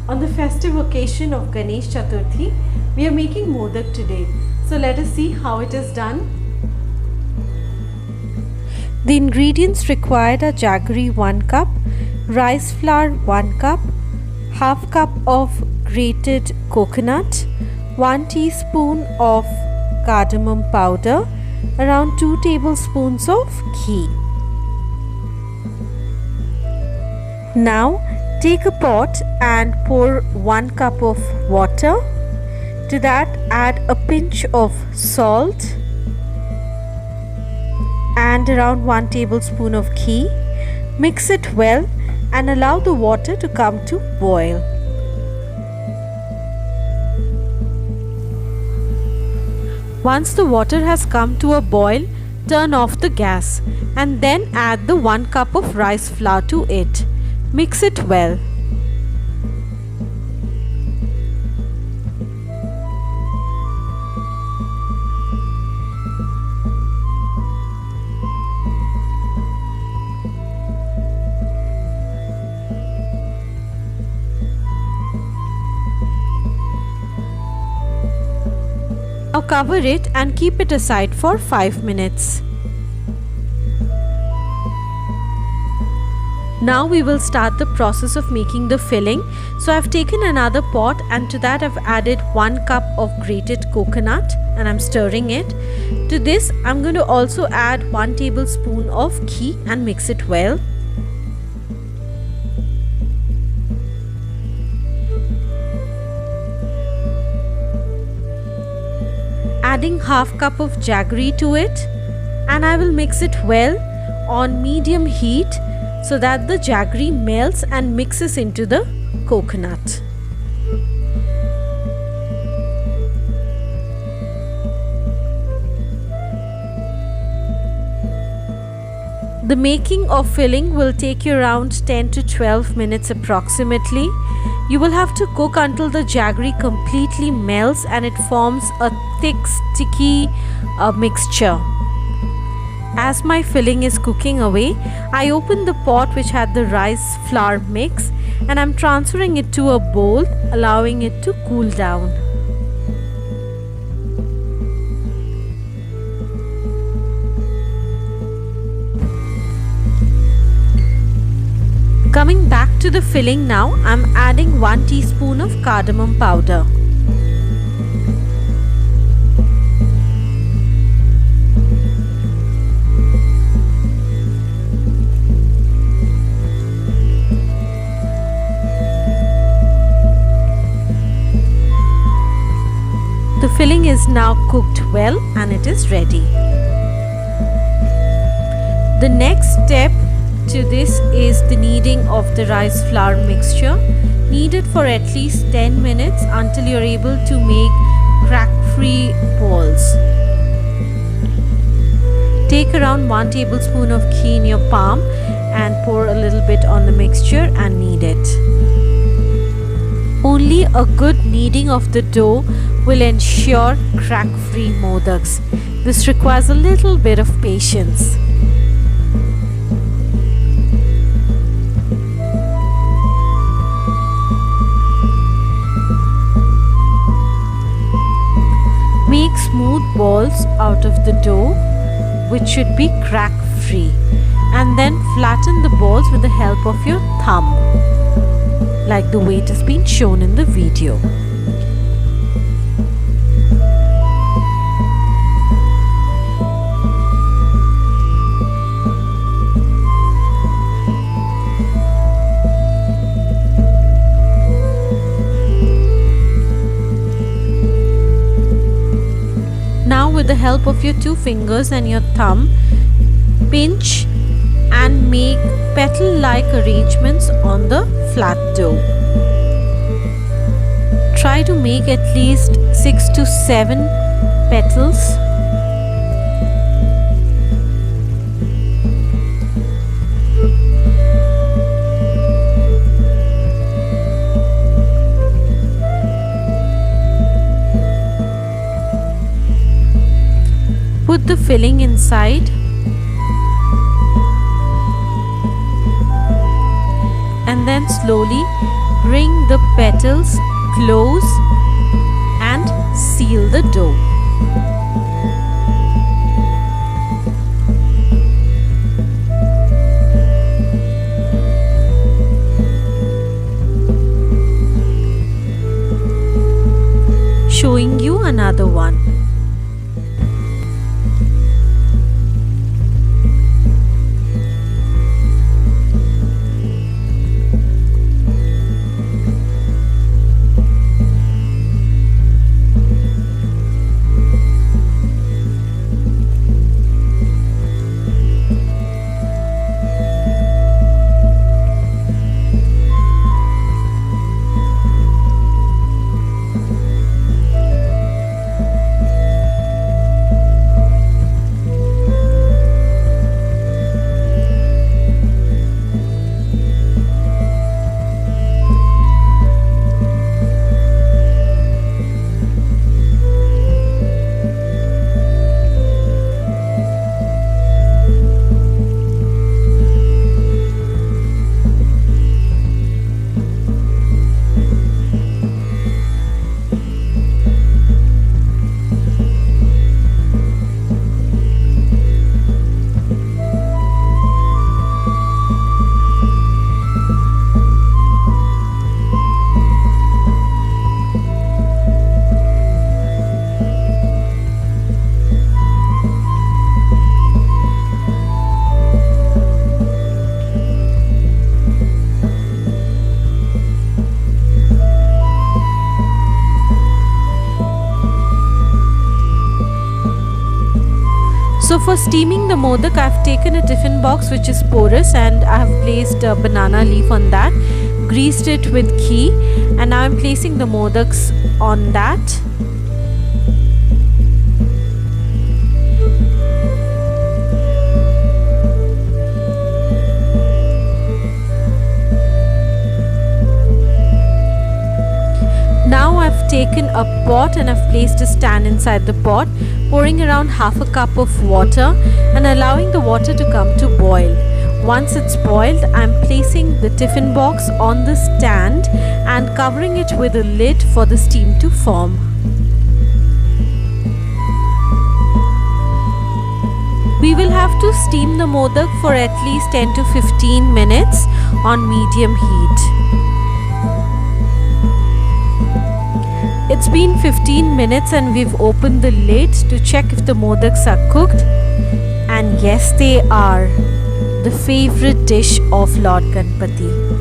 On the festive occasion of Ganesh Chaturthi, we are making modak today. So let us see how it is done. The ingredients required are jaggery 1 cup, rice flour 1 cup, half cup of grated coconut, 1 teaspoon of cardamom powder, around 2 tablespoons of ghee. Now take a pot and pour 1 cup of water. To that add a pinch of salt and around 1 tablespoon of ghee. Mix it well and allow the water to come to boil. Once the water has come to a boil, turn off the gas and then add the 1 cup of rice flour to it. Mix it well. Now cover it and keep it aside for 5 minutes. Now we will start the process of making the filling. So I've taken another pot and to that I've added 1 cup of grated coconut and I'm stirring it. To this I'm going to also add 1 tablespoon of ghee and mix it well. Adding half cup of jaggery to it and I will mix it well on medium heat so that the jaggery melts and mixes into the coconut. The making of filling will take you around 10 to 12 minutes approximately. You will have to cook until the jaggery completely melts and it forms a thick sticky mixture. As my filling is cooking away, I open the pot which had the rice flour mix and I'm transferring it to a bowl, allowing it to cool down. Coming back to the filling now, I'm adding 1 teaspoon of cardamom powder. The filling is now cooked well and it is ready. The next step to this is the kneading of the rice flour mixture, kneaded for at least 10 minutes until you're able to make crack-free balls. Take around 1 tablespoon of ghee in your palm and pour a little bit on the mixture and knead it. Only a good kneading of the dough will ensure crack-free modaks. This requires a little bit of patience. Make smooth balls out of the dough, which should be crack-free, and then flatten the balls with the help of your thumb, like the way it has been shown in the video. Now with the help of your 2 fingers and your thumb, pinch and make petal-like arrangements on the flat dough. Try to make at least 6 to 7 petals. Put the filling inside and then slowly bring the petals, close and seal the dough. Showing you another one. So for steaming the modak, I've taken a tiffin box which is porous and I have placed a banana leaf on that, greased it with ghee, and now I'm placing the modaks on that. Now I've taken a pot and I've placed a stand inside the pot, pouring around half a cup of water and allowing the water to come to boil. Once it's boiled, I'm placing the tiffin box on the stand and covering it with a lid for the steam to form. We will have to steam the modak for at least 10 to 15 minutes on medium heat. It's been 15 minutes and we've opened the lid to check if the modaks are cooked, and yes, they are. The favorite dish of Lord Ganpati.